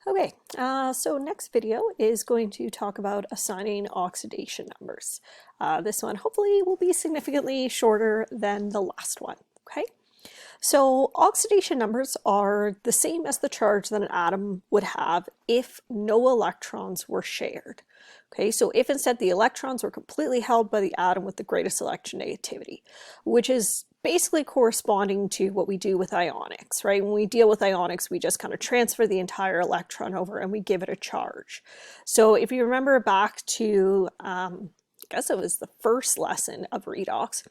Okay, so next video is going to talk about assigning oxidation numbers. This one hopefully will be significantly shorter than the last one, okay? So oxidation numbers are the same as the charge that an atom would have if no electrons were shared. Okay, so if instead the electrons were completely held by the atom with the greatest electronegativity, which is basically corresponding to what we do with ionics, right? When we deal with ionics, we just kind of transfer the entire electron over and we give it a charge. So if you remember back to, I guess it was the first lesson of redox,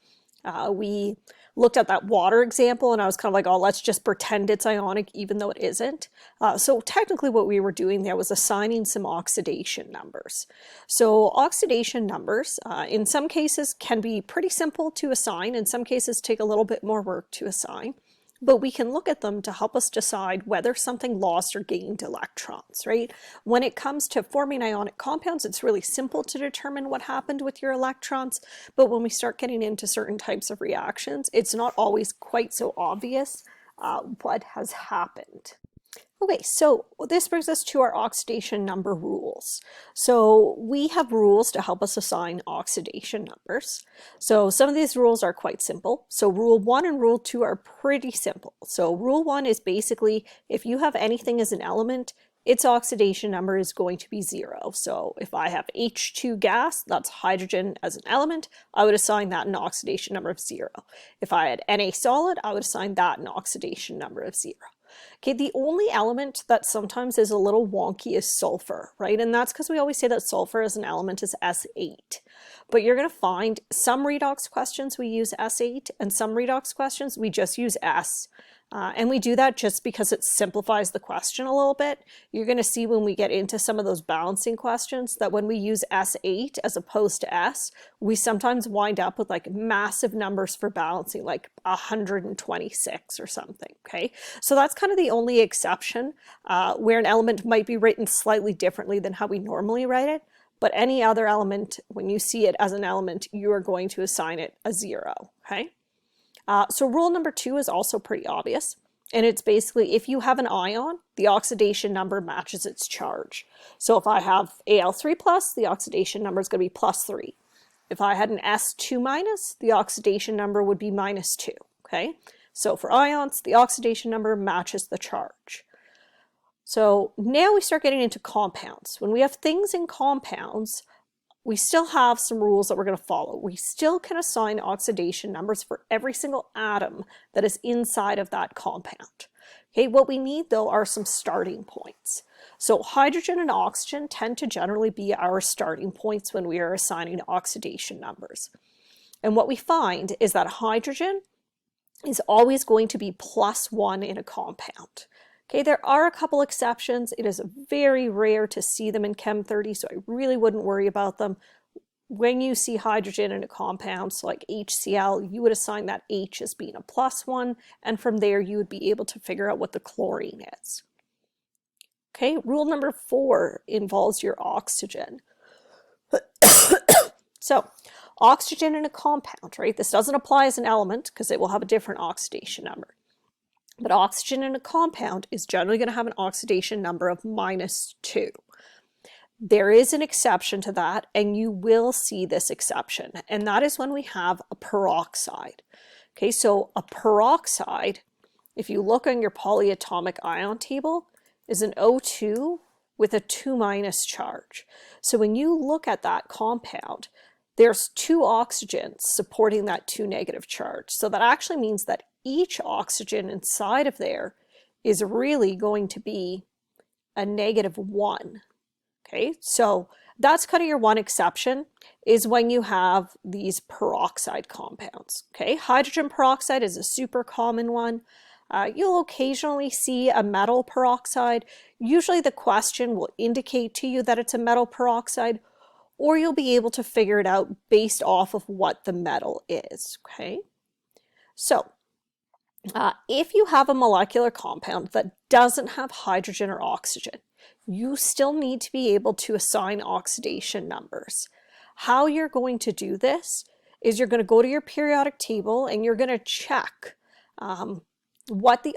we looked at that water example and I was kind of like, oh, let's just pretend it's ionic even though it isn't. So technically what we were doing there was assigning some oxidation numbers. So oxidation numbers in some cases can be pretty simple to assign, in some cases take a little bit more work to assign. But we can look at them to help us decide whether something lost or gained electrons, right? When it comes to forming ionic compounds, it's really simple to determine what happened with your electrons. But when we start getting into certain types of reactions, it's not always quite so obvious what has happened. Okay, so this brings us to our oxidation number rules. So we have rules to help us assign oxidation numbers. So some of these rules are quite simple. So rule 1 and rule 2 are pretty simple. So rule 1 is basically if you have anything as an element, its oxidation number is going to be 0. So if I have H2 gas, that's hydrogen as an element, I would assign that an oxidation number of 0. If I had Na solid, I would assign that an oxidation number of 0. Okay, the only element that sometimes is a little wonky is sulfur, right? And that's because we always say that sulfur as an element is S8. But you're going to find some redox questions we use S8 and some redox questions we just use S. And we do that just because it simplifies the question a little bit. You're going to see when we get into some of those balancing questions that when we use S8 as opposed to S, we sometimes wind up with like massive numbers for balancing, like 126 or something, okay? So that's kind of the only exception where an element might be written slightly differently than how we normally write it. But any other element, when you see it as an element, you are going to assign it a 0, okay? So rule number 2 is also pretty obvious. And it's basically if you have an ion, the oxidation number matches its charge. So if I have Al3+, the oxidation number is going to be +3. If I had an S2-, the oxidation number would be -2, okay? So for ions, the oxidation number matches the charge. So now we start getting into compounds. When we have things in compounds, we still have some rules that we're going to follow. We still can assign oxidation numbers for every single atom that is inside of that compound. Okay, what we need though are some starting points. So hydrogen and oxygen tend to generally be our starting points when we are assigning oxidation numbers. And what we find is that hydrogen is always going to be +1 in a compound. Okay, there are a couple exceptions. It is very rare to see them in Chem 30, so I really wouldn't worry about them. When you see hydrogen in a compound, so like HCl, you would assign that H as being a +1, and from there you would be able to figure out what the chlorine is. Okay, rule number 4 involves your oxygen. So, oxygen in a compound, right? This doesn't apply as an element because it will have a different oxidation number. But oxygen in a compound is generally going to have an oxidation number of -2. There is an exception to that, and you will see this exception, and that is when we have a peroxide. Okay, so a peroxide, if you look on your polyatomic ion table, is an O2 with a 2- charge. So when you look at that compound, there's 2 oxygens supporting that 2- charge. So that actually means that each oxygen inside of there is really going to be a -1. Okay, so that's kind of your one exception, is when you have these peroxide compounds. Okay, hydrogen peroxide is a super common one. You'll occasionally see a metal peroxide. Usually the question will indicate to you that it's a metal peroxide, or you'll be able to figure it out based off of what the metal is. Okay, so if you have a molecular compound that doesn't have hydrogen or oxygen, you still need to be able to assign oxidation numbers. How you're going to do this is you're going to go to your periodic table and you're going to check what the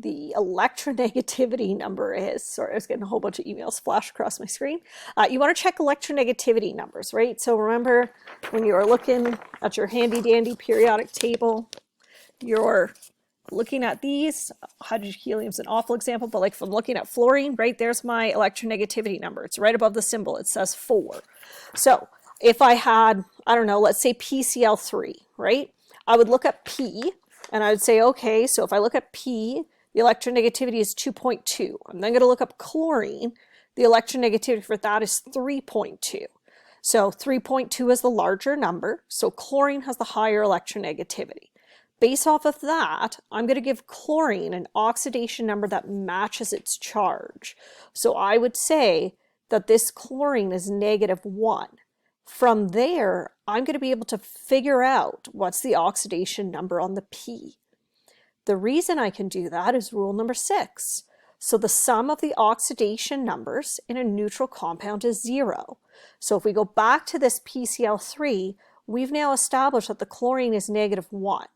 the electronegativity number is. Sorry, I was getting a whole bunch of emails flash across my screen. You want to check electronegativity numbers, right? So remember when you are looking at your handy dandy periodic table, you're looking at these. Hydrogen helium's an awful example, but like if I'm looking at fluorine, right, there's my electronegativity number. It's right above the symbol. It says 4. So if I had, I don't know, let's say PCl3, right? I would look at P and I would say, okay, so if I look at P, the electronegativity is 2.2. I'm then going to look up chlorine. The electronegativity for that is 3.2. So 3.2 is the larger number. So chlorine has the higher electronegativity. Based off of that, I'm going to give chlorine an oxidation number that matches its charge. So I would say that this chlorine is -1. From there, I'm going to be able to figure out what's the oxidation number on the P. The reason I can do that is rule number 6. So the sum of the oxidation numbers in a neutral compound is 0. So if we go back to this PCl3, we've now established that the chlorine is -1.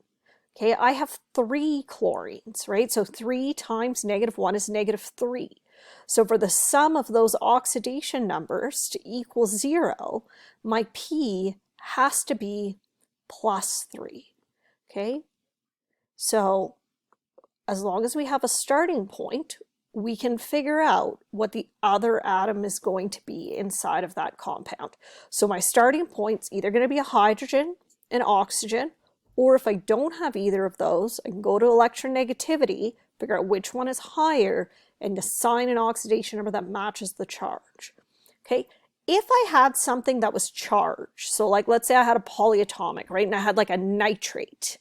Okay, I have 3 chlorines, right? So 3 times -1 is -3. So for the sum of those oxidation numbers to equal 0, my P has to be +3, okay? So as long as we have a starting point, we can figure out what the other atom is going to be inside of that compound. So my starting point's either going to be a hydrogen, an oxygen, or if I don't have either of those, I can go to electronegativity, figure out which one is higher, and assign an oxidation number that matches the charge. Okay, if I had something that was charged, so like let's say I had a polyatomic, right, and I had like a nitrate,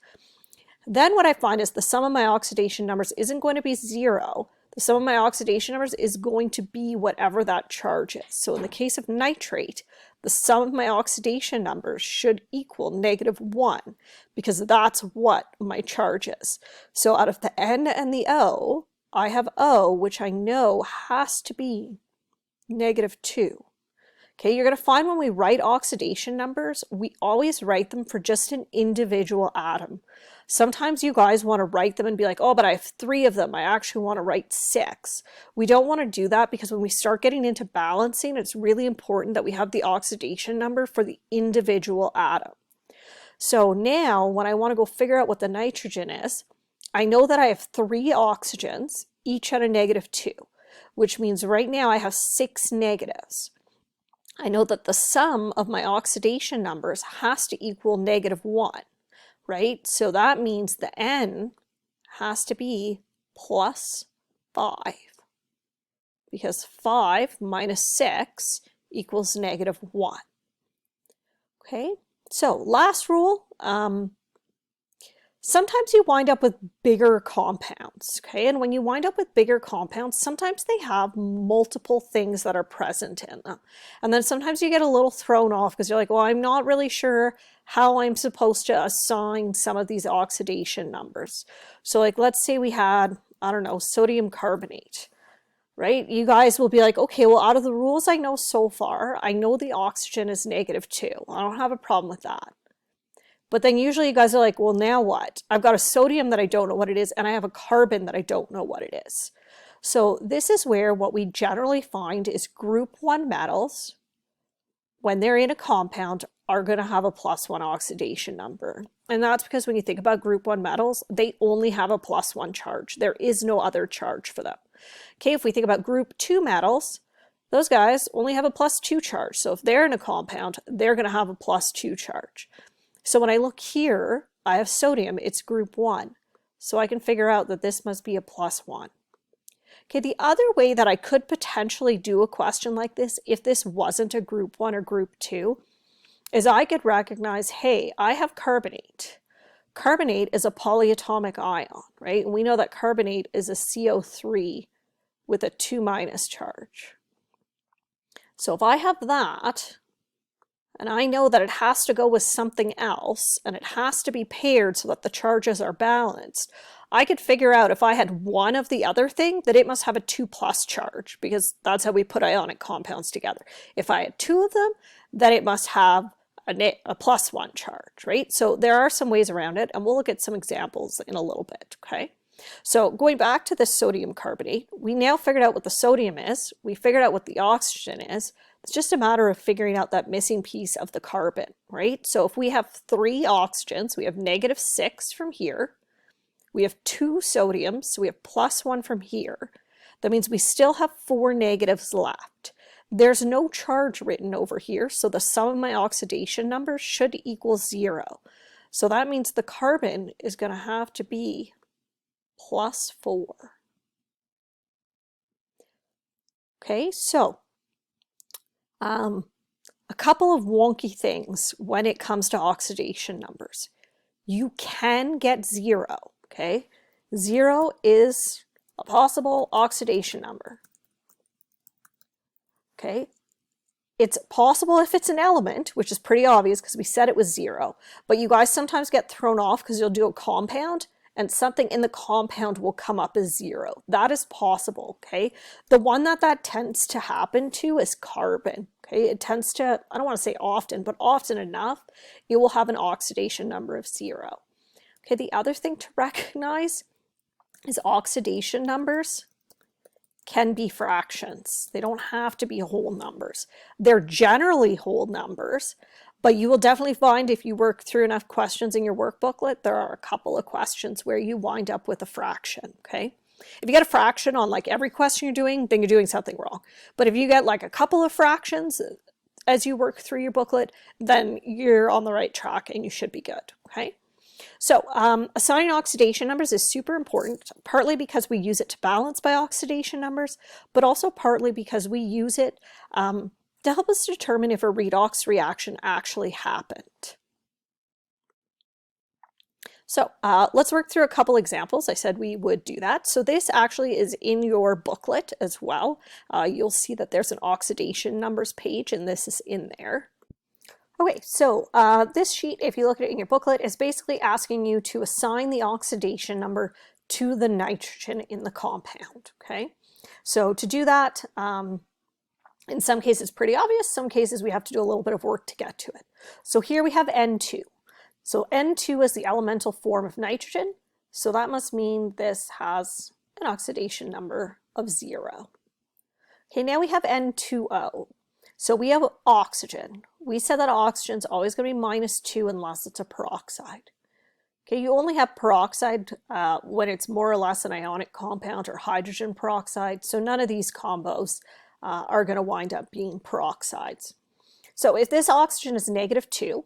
then what I find is the sum of my oxidation numbers isn't going to be 0. The sum of my oxidation numbers is going to be whatever that charge is. So in the case of nitrate, the sum of my oxidation numbers should equal -1 because that's what my charge is. So out of the N and the O, I have O, which I know has to be -2. Okay, you're going to find when we write oxidation numbers, we always write them for just an individual atom. Sometimes you guys want to write them and be like, oh, but I have 3 of them. I actually want to write 6. We don't want to do that because when we start getting into balancing, it's really important that we have the oxidation number for the individual atom. So now when I want to go figure out what the nitrogen is, I know that I have 3 oxygens, each at a -2, which means right now I have 6 negatives. I know that the sum of my oxidation numbers has to equal -1. Right? So that means the N has to be +5 because 5 minus 6 equals -1. Okay, so last rule, sometimes you wind up with bigger compounds, okay? And when you wind up with bigger compounds, sometimes they have multiple things that are present in them. And then sometimes you get a little thrown off because you're like, well, I'm not really sure how I'm supposed to assign some of these oxidation numbers. So like, let's say we had, I don't know, sodium carbonate, right? You guys will be like, okay, well, out of the rules I know so far, I know the oxygen is -2. I don't have a problem with that. But then usually you guys are like, well, now what? I've got a sodium that I don't know what it is, and I have a carbon that I don't know what it is. So this is where what we generally find is group 1 metals, when they're in a compound, are going to have a +1 oxidation number. And that's because when you think about group 1 metals, they only have a +1 charge. There is no other charge for them. Okay, if we think about group 2 metals, those guys only have a +2 charge. So if they're in a compound, they're going to have a +2 charge. So when I look here, I have sodium, it's group 1. So I can figure out that this must be a +1. Okay, the other way that I could potentially do a question like this, if this wasn't a group 1 or group 2, is I could recognize, hey, I have carbonate. Carbonate is a polyatomic ion, right? And we know that carbonate is a CO3 with a 2- charge. So if I have that, and I know that it has to go with something else, and it has to be paired so that the charges are balanced, I could figure out if I had one of the other thing, that it must have a 2+ charge, because that's how we put ionic compounds together. If I had 2 of them, then it must have a +1 charge, right? So there are some ways around it, and we'll look at some examples in a little bit, okay? So going back to the sodium carbonate, we now figured out what the sodium is. We figured out what the oxygen is. It's just a matter of figuring out that missing piece of the carbon, right? So if we have 3 oxygens, we have -6 from here. We have 2 sodiums, so we have +1 from here. That means we still have 4 negatives left. There's no charge written over here, so the sum of my oxidation numbers should equal 0. So that means the carbon is going to have to be +4. Okay, so a couple of wonky things when it comes to oxidation numbers. You can get 0, okay? 0 is a possible oxidation number. Okay, it's possible if it's an element, which is pretty obvious because we said it was 0, but you guys sometimes get thrown off because you'll do a compound and something in the compound will come up as 0. That is possible, okay? The one that tends to happen to is carbon, okay? It tends to, I don't want to say often, but often enough, it will have an oxidation number of 0. Okay, the other thing to recognize is oxidation numbers can be fractions. They don't have to be whole numbers. They're generally whole numbers, but you will definitely find if you work through enough questions in your work booklet, there are a couple of questions where you wind up with a fraction, okay? If you get a fraction on like every question you're doing, then you're doing something wrong. But if you get like a couple of fractions as you work through your booklet, then you're on the right track and you should be good, okay? So assigning oxidation numbers is super important, partly because we use it to balance by oxidation numbers, but also partly because we use it to help us determine if a redox reaction actually happened. So let's work through a couple examples. I said we would do that. So this actually is in your booklet as well. You'll see that there's an oxidation numbers page and this is in there. Okay, so this sheet, if you look at it in your booklet, is basically asking you to assign the oxidation number to the nitrogen in the compound, okay? So to do that, in some cases pretty obvious, some cases we have to do a little bit of work to get to it. So here we have N2. So N2 is the elemental form of nitrogen, so that must mean this has an oxidation number of 0. Okay, now we have N2O. So we have oxygen. We said that oxygen is always going to be -2 unless it's a peroxide. Okay, you only have peroxide when it's more or less an ionic compound or hydrogen peroxide, so none of these combos are going to wind up being peroxides. So if this oxygen is -2,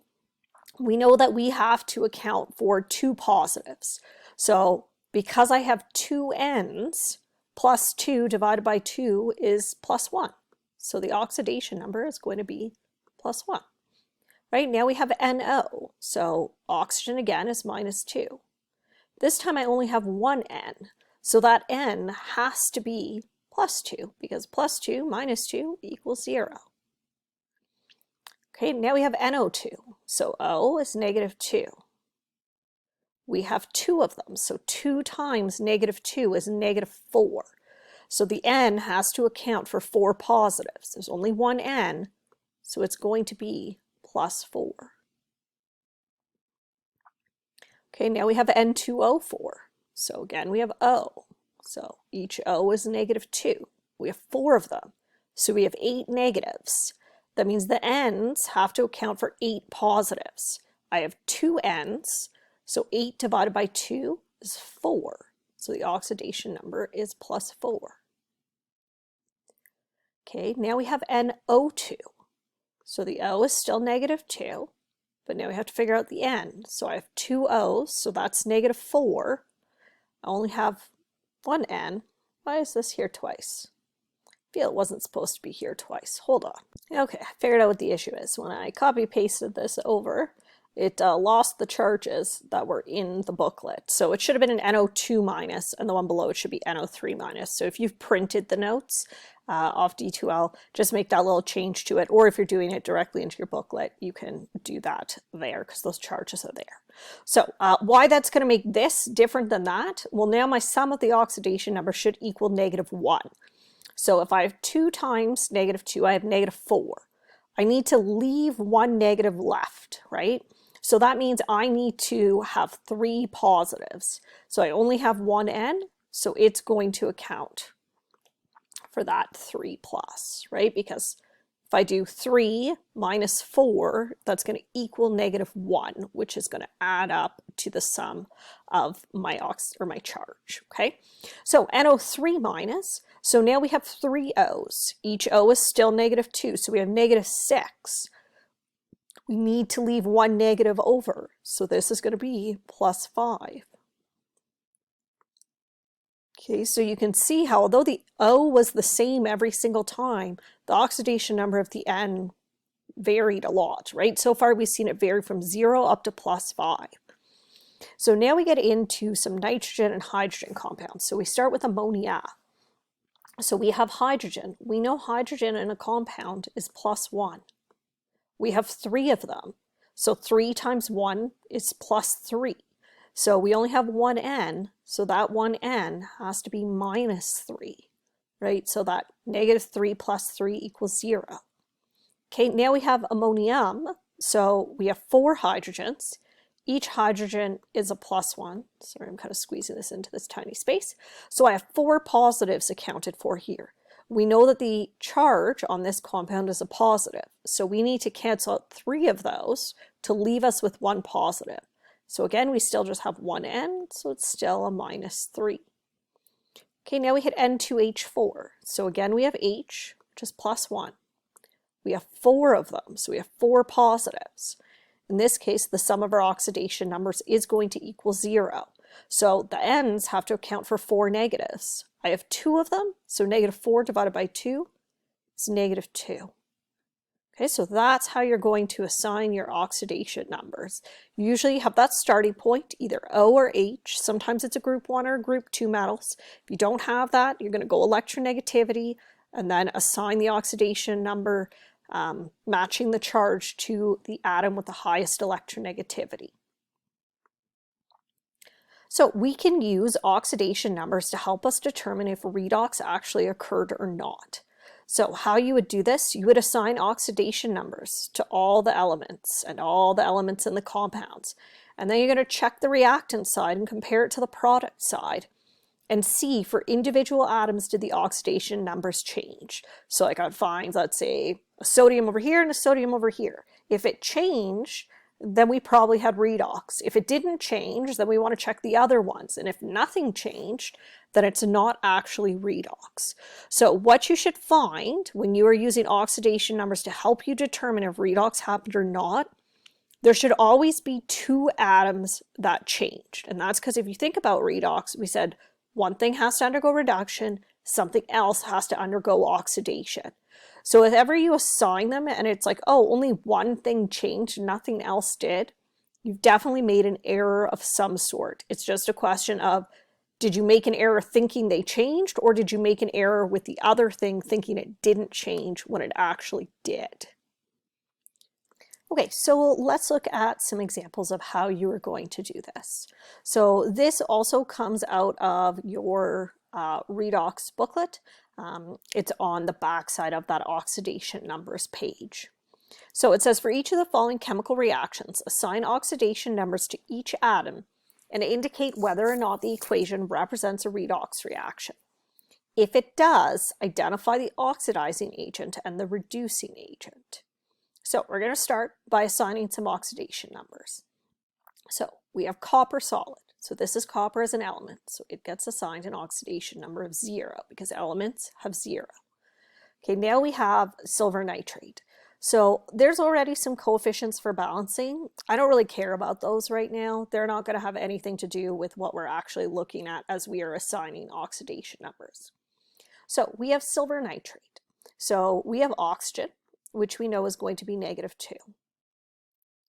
we know that we have to account for 2 positives. So because I have 2 N's, +2 divided by 2 is +1. So the oxidation number is going to be +1. Right, now we have NO, so oxygen again is -2. This time I only have 1 N, so that N has to be +2, because +2 minus 2 equals 0. Okay, now we have NO2, so O is -2. We have 2 of them, so 2 times -2 is -4. So the N has to account for 4 positives. There's only 1 N, so it's going to be +4. Okay, now we have N2O4. So again, we have O. So each O is -2. We have 4 of them, so we have 8 negatives. That means the N's have to account for 8 positives. I have 2 N's, so 8 divided by 2 is 4. So the oxidation number is +4. Okay, now we have NO2. So the O is still -2, but now we have to figure out the N. So I have 2 O's, so that's -4. I only have 1 N. Why is this here twice? I feel it wasn't supposed to be here twice. Hold on. Okay, I figured out what the issue is. When I copy-pasted this over, it lost the charges that were in the booklet. So it should have been an NO2 minus, and the one below it should be NO3 minus. So if you've printed the notes off D2L, just make that little change to it. Or if you're doing it directly into your booklet, you can do that there because those charges are there. So why that's going to make this different than that? Well, now my sum of the oxidation number should equal -1. So if I have 2 times -2, I have -4. I need to leave 1 negative left, right? So that means I need to have 3 positives. So I only have one N, so it's going to account for that 3 plus, right? Because if I do 3 minus 4, that's going to equal -1, which is going to add up to the sum of my my charge, okay? So NO3 minus, so now we have 3 O's. Each O is still -2, so we have -6. We need to leave one negative over, so this is going to be +5. Okay, so you can see how although the O was the same every single time, the oxidation number of the N varied a lot, right? So far we've seen it vary from 0 up to +5. So now we get into some nitrogen and hydrogen compounds. So we start with ammonia. So we have hydrogen. We know hydrogen in a compound is +1. We have 3 of them. So 3 times 1 is +3. So we only have one N, so that one N has to be -3, right? So that -3 plus 3 equals 0. Okay, now we have ammonium. So we have 4 hydrogens. Each hydrogen is a +1. Sorry, I'm kind of squeezing this into this tiny space. So I have 4 positives accounted for here. We know that the charge on this compound is a positive. So we need to cancel out 3 of those to leave us with 1 positive. So again, we still just have one N, so it's still a -3. Okay, now we hit N2H4. So again, we have H, which is +1. We have 4 of them, so we have 4 positives. In this case, the sum of our oxidation numbers is going to equal 0. So the N's have to account for 4 negatives. I have 2 of them, so -4 divided by 2 is -2. Okay, so that's how you're going to assign your oxidation numbers. Usually you have that starting point, either O or H. Sometimes it's a group 1 or a group 2 metals. If you don't have that, you're going to go electronegativity and then assign the oxidation number matching the charge to the atom with the highest electronegativity. So we can use oxidation numbers to help us determine if redox actually occurred or not. So how you would do this, you would assign oxidation numbers to all the elements and all the elements in the compounds. And then you're going to check the reactant side and compare it to the product side and see for individual atoms did the oxidation numbers change. So like I'd find, let's say, a sodium over here and a sodium over here. If it changed, then we probably had redox. If it didn't change, then we want to check the other ones. And if nothing changed, then it's not actually redox. So what you should find when you are using oxidation numbers to help you determine if redox happened or not, there should always be 2 atoms that changed. And that's because if you think about redox, we said one thing has to undergo reduction, something else has to undergo oxidation. So if ever you assign them and it's like, oh, only one thing changed, nothing else did, you've definitely made an error of some sort. It's just a question of, did you make an error thinking they changed, or did you make an error with the other thing thinking it didn't change when it actually did? Okay, so let's look at some examples of how you are going to do this. So this also comes out of your redox booklet. It's on the back side of that oxidation numbers page. So it says for each of the following chemical reactions, assign oxidation numbers to each atom and indicate whether or not the equation represents a redox reaction. If it does, identify the oxidizing agent and the reducing agent. So we're going to start by assigning some oxidation numbers. So we have copper solid. So this is copper as an element. So it gets assigned an oxidation number of 0 because elements have 0. Okay, now we have silver nitrate. So there's already some coefficients for balancing. I don't really care about those right now. They're not going to have anything to do with what we're actually looking at as we are assigning oxidation numbers. So we have silver nitrate. So we have oxygen, which we know is going to be -2.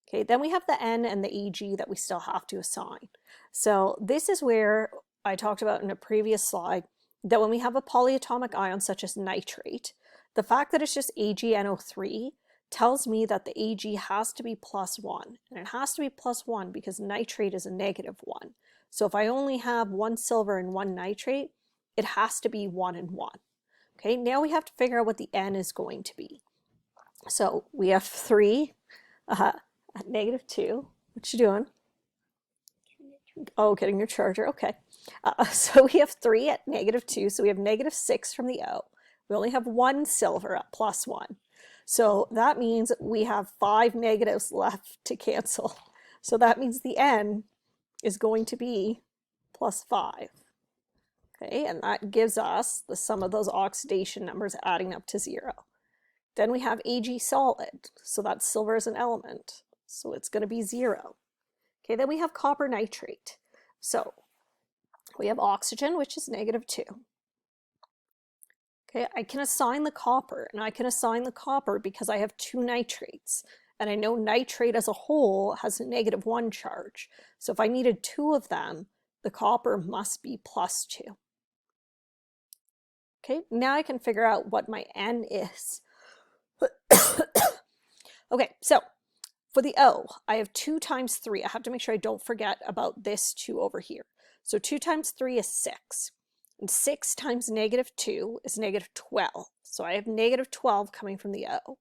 Okay, then we have the N and the Ag that we still have to assign. So this is where I talked about in a previous slide that when we have a polyatomic ion such as nitrate, the fact that it's just AgNO3 tells me that the Ag has to be +1. And it has to be +1 because nitrate is a -1. So if I only have 1 silver and 1 nitrate, it has to be 1 and 1. Okay, now we have to figure out what the N is going to be. So we have 3 at -2, What you doing? Oh, getting your charger. Okay. So we have 3 at -2. So we have -6 from the O. We only have 1 silver at +1. So that means we have 5 negatives left to cancel. So that means the N is going to be +5. Okay, and that gives us the sum of those oxidation numbers adding up to 0. Then we have Ag solid. So that's silver as an element. So it's going to be 0. Okay, then we have copper nitrate. So we have oxygen, which is -2. Okay, I can assign the copper, and I can assign the copper because I have 2 nitrates. And I know nitrate as a whole has a -1 charge. So if I needed 2 of them, the copper must be +2. Okay, now I can figure out what my N is. Okay, so for the O, I have 2 times 3. I have to make sure I don't forget about this 2 over here. So 2 times 3 is 6. And 6 times -2 is -12. So I have -12 coming from the O.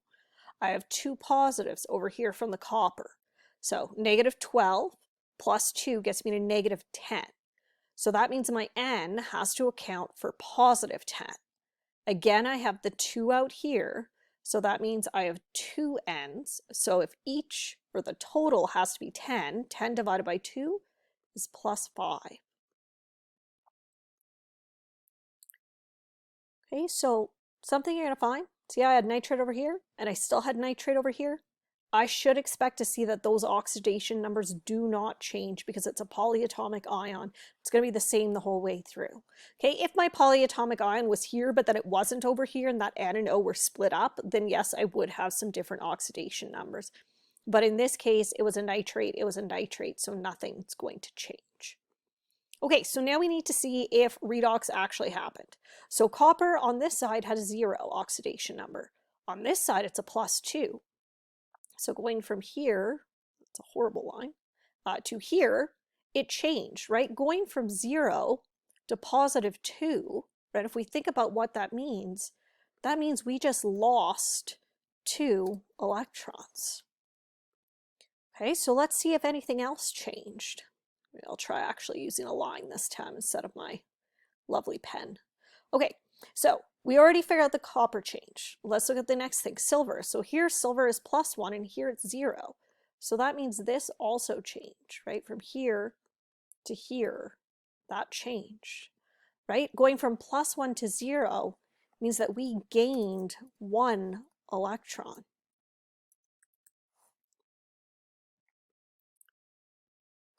I have 2 positives over here from the copper. So -12 plus 2 gets me to -10. So that means my N has to account for +10. Again, I have the 2 out here. So that means I have 2 N's. So if each, or the total has to be 10, 10 divided by 2 is +5. Okay, so something you're going to find, see I had nitrate over here, and I still had nitrate over here. I should expect to see that those oxidation numbers do not change because it's a polyatomic ion. It's going to be the same the whole way through. Okay, if my polyatomic ion was here, but then it wasn't over here, and that N and O were split up, then yes, I would have some different oxidation numbers. But in this case, it was a nitrate, so nothing's going to change. Okay, so now we need to see if redox actually happened. So copper on this side had a 0 oxidation number. On this side, it's a +2. So going from here, it's a horrible line, to here, it changed, right? Going from 0 to +2, right? If we think about what that means we just lost 2 electrons. Okay, so let's see if anything else changed. Maybe I'll try actually using a line this time instead of my lovely pen. Okay, so we already figured out the copper change. Let's look at the next thing, silver. So here silver is +1 and here it's 0. So that means this also changed, right? From here to here, that changed, right? Going from +1 to 0 means that we gained 1 electron.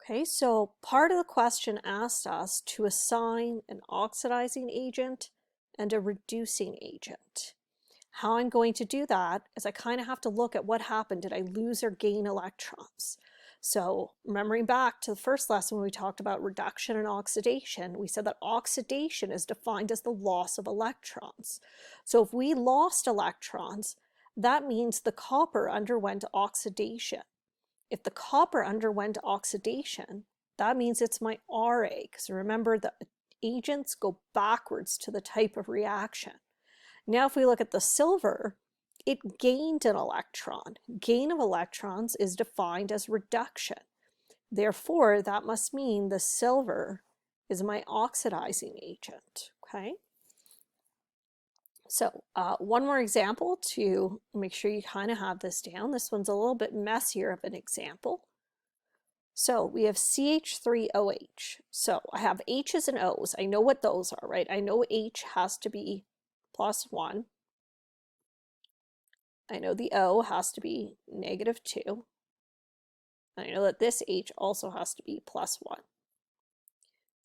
Okay, so part of the question asked us to assign an oxidizing agent and a reducing agent. How I'm going to do that is I kind of have to look at what happened. Did I lose or gain electrons? So remembering back to the first lesson when we talked about reduction and oxidation, we said that oxidation is defined as the loss of electrons. So if we lost electrons, that means the copper underwent oxidation. If the copper underwent oxidation, that means it's my Ra, because remember the agents go backwards to the type of reaction. Now if we look at the silver, it gained an electron. Gain of electrons is defined as reduction. Therefore, that must mean the silver is my oxidizing agent, okay? So one more example to make sure you kind of have this down. This one's a little bit messier of an example. So we have CH3OH. So I have H's and O's. I know what those are, right? I know H has to be +1. I know the O has to be -2. And I know that this H also has to be +1.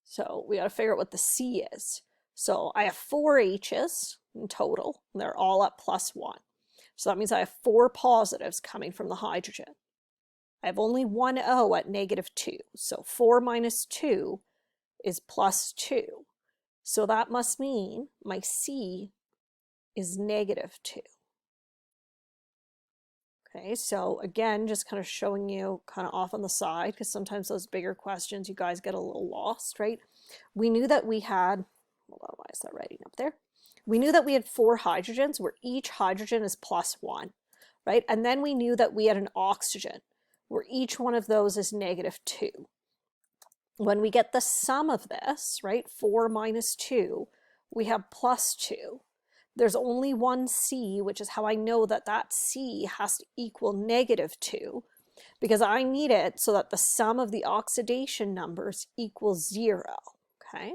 So we got to figure out what the C is. So I have 4 H's in total, and they're all at +1. So that means I have 4 positives coming from the hydrogen. I have only 1 O at -2. So 4 minus 2 is +2. So that must mean my C is -2. Okay, so again, just kind of showing you kind of off on the side, because sometimes those bigger questions, you guys get a little lost, right? We knew that we had, hold on, why is that writing up there? We knew that we had 4 hydrogens where each hydrogen is +1, right? And then we knew that we had an oxygen where each one of those is -2. When we get the sum of this, right, 4 minus 2, we have +2. There's only one C, which is how I know that that C has to equal -2, because I need it so that the sum of the oxidation numbers equals 0, okay?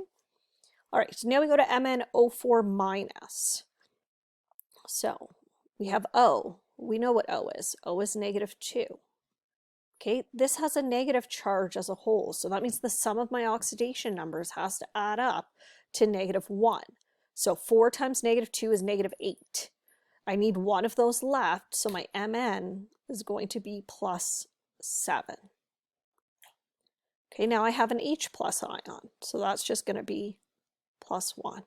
All right, so now we go to MnO4 minus. So we have O. We know what O is. O is -2. Okay, this has a negative charge as a whole, so that means the sum of my oxidation numbers has to add up to -1. So 4 times -2 is -8. I need one of those left, so my Mn is going to be +7. Okay, now I have an H plus ion, so that's just going to be +1.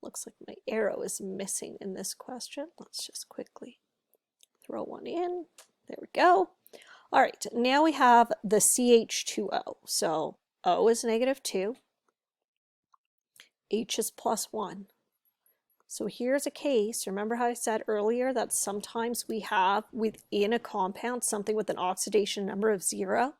Looks like my arrow is missing in this question. Let's just quickly throw one in. There we go. All right, now we have the CH2O. So O is -2, H is +1. So here's a case, remember how I said earlier that sometimes we have within a compound something with an oxidation number of 0?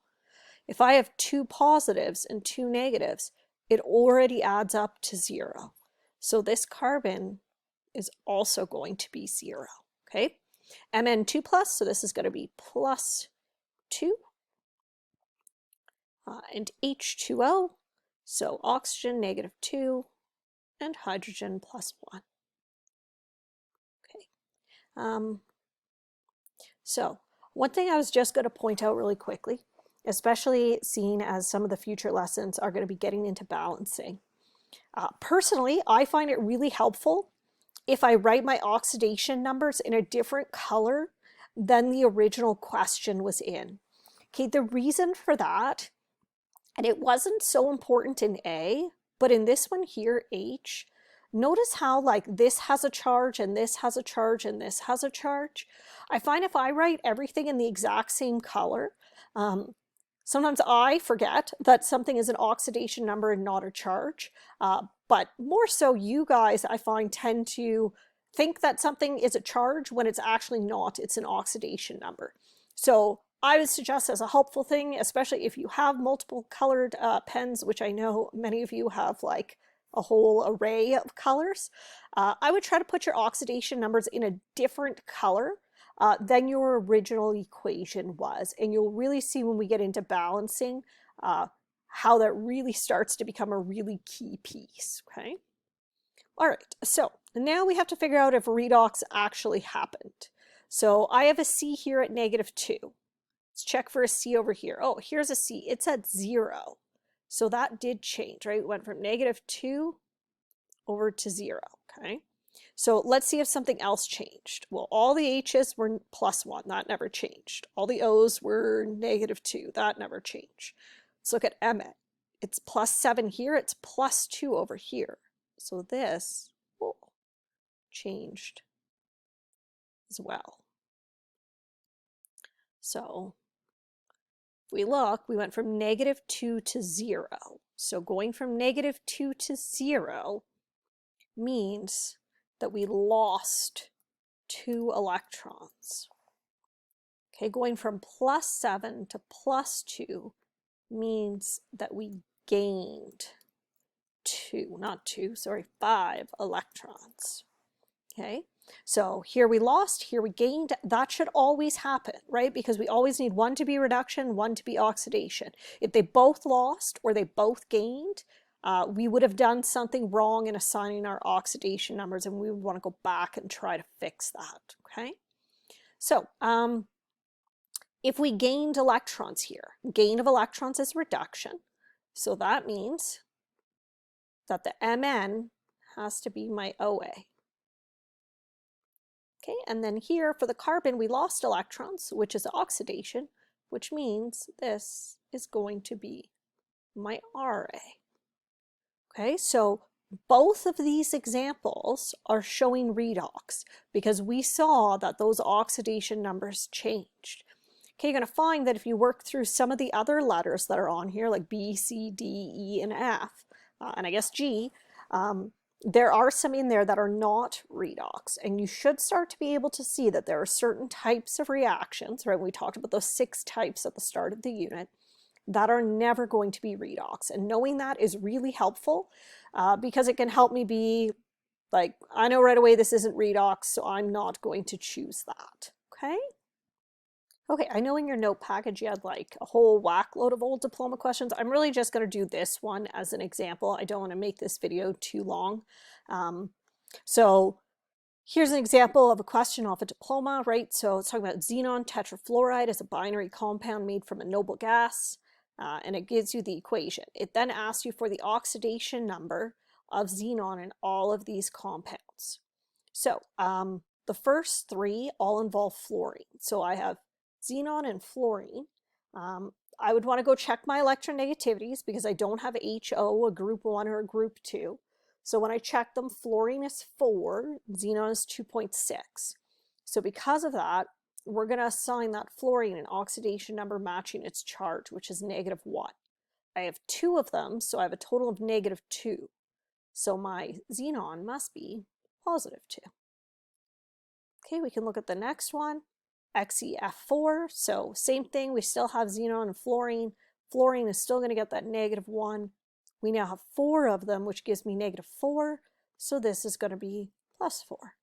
If I have 2 positives and 2 negatives, it already adds up to 0. So this carbon is also going to be 0, okay? Mn2 plus, so this is going to be +2. And H2O, so oxygen -2 and hydrogen +1. Okay. So one thing I was just going to point out really quickly, especially seeing as some of the future lessons are going to be getting into balancing. Personally, I find it really helpful if I write my oxidation numbers in a different color than the original question was in. Okay, the reason for that, and it wasn't so important in A, but in this one here, H, notice how like this has a charge and this has a charge and this has a charge. I find if I write everything in the exact same color, sometimes I forget that something is an oxidation number and not a charge, but more so you guys, I find, tend to think that something is a charge when it's actually not, it's an oxidation number. So I would suggest as a helpful thing, especially if you have multiple colored pens, which I know many of you have like a whole array of colors, I would try to put your oxidation numbers in a different color than your original equation was. And you'll really see when we get into balancing how that really starts to become a really key piece, okay? All right, so now we have to figure out if redox actually happened. So I have a C here at -2. Let's check for a C over here. Oh, here's a C. It's at 0. So that did change, right? It went from -2 over to 0, okay? So let's see if something else changed. Well, all the H's were +1. That never changed. All the O's were -2. That never changed. Let's look at Mn. It's +7 here. It's +2 over here. So this changed as well. So if we look, we went from -2 to 0. So going from -2 to 0 means that we lost 2 electrons. Okay, going from +7 to +2 means that we gained 5 electrons. Okay, so here we lost, here we gained. That should always happen, right? Because we always need one to be reduction, one to be oxidation. If they both lost or they both gained, we would have done something wrong in assigning our oxidation numbers, and we would want to go back and try to fix that, okay? So if we gained electrons here, gain of electrons is reduction. So that means that the Mn has to be my OA. Okay, and then here for the carbon, we lost electrons, which is oxidation, which means this is going to be my Ra. Okay, so both of these examples are showing redox because we saw that those oxidation numbers changed. Okay, you're going to find that if you work through some of the other letters that are on here, like B, C, D, E, and F, and I guess G, There are some in there that are not redox, and you should start to be able to see that there are certain types of reactions, right? We talked about those 6 types at the start of the unit that are never going to be redox. And knowing that is really helpful because it can help me be like, I know right away this isn't redox, so I'm not going to choose that, okay? Okay, I know in your note package you had like a whole whack load of old diploma questions. I'm really just going to do this one as an example. I don't want to make this video too long. So here's an example of a question off a diploma, right? So it's talking about xenon tetrafluoride as a binary compound made from a noble gas, and it gives you the equation. It then asks you for the oxidation number of xenon in all of these compounds. So the first 3 all involve fluorine. So I have xenon and fluorine. I would want to go check my electronegativities because I don't have HO, a group 1 or a group 2. So when I check them, fluorine is 4, xenon is 2.6. So because of that, we're going to assign that fluorine an oxidation number matching its charge, which is -1. I have 2 of them, so I have a total of -2. So my xenon must be +2. Okay, we can look at the next one, XeF4. So same thing, we still have xenon and fluorine. Fluorine is still going to get that -1. We now have 4 of them, which gives me -4. So this is going to be +4.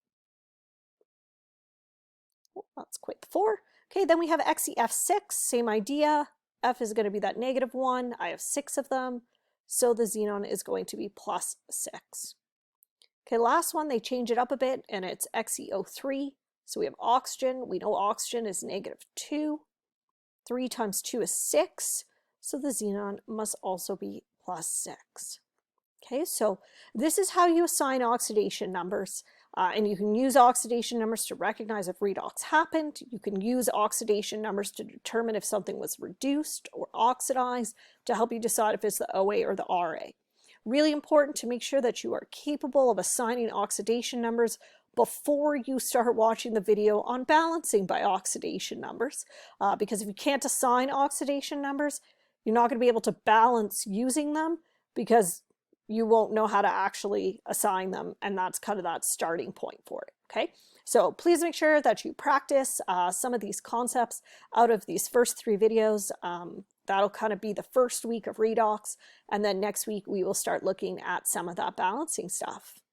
Oh, that's quite the 4. Okay, then we have XeF6, same idea. F is going to be that -1. I have 6 of them. So the xenon is going to be +6. Okay, last one, they change it up a bit, and it's XeO3. So we have oxygen. We know oxygen is -2. 3 times 2 is 6. So the xenon must also be +6. Okay, so this is how you assign oxidation numbers. And you can use oxidation numbers to recognize if redox happened. You can use oxidation numbers to determine if something was reduced or oxidized to help you decide if it's the OA or the RA. Really important to make sure that you are capable of assigning oxidation numbers before you start watching the video on balancing by oxidation numbers. Because if you can't assign oxidation numbers, you're not going to be able to balance using them because you won't know how to actually assign them, and that's kind of that starting point for it, okay? So please make sure that you practice some of these concepts out of these first 3 videos. That'll kind of be the first week of redox, and then next week we will start looking at some of that balancing stuff.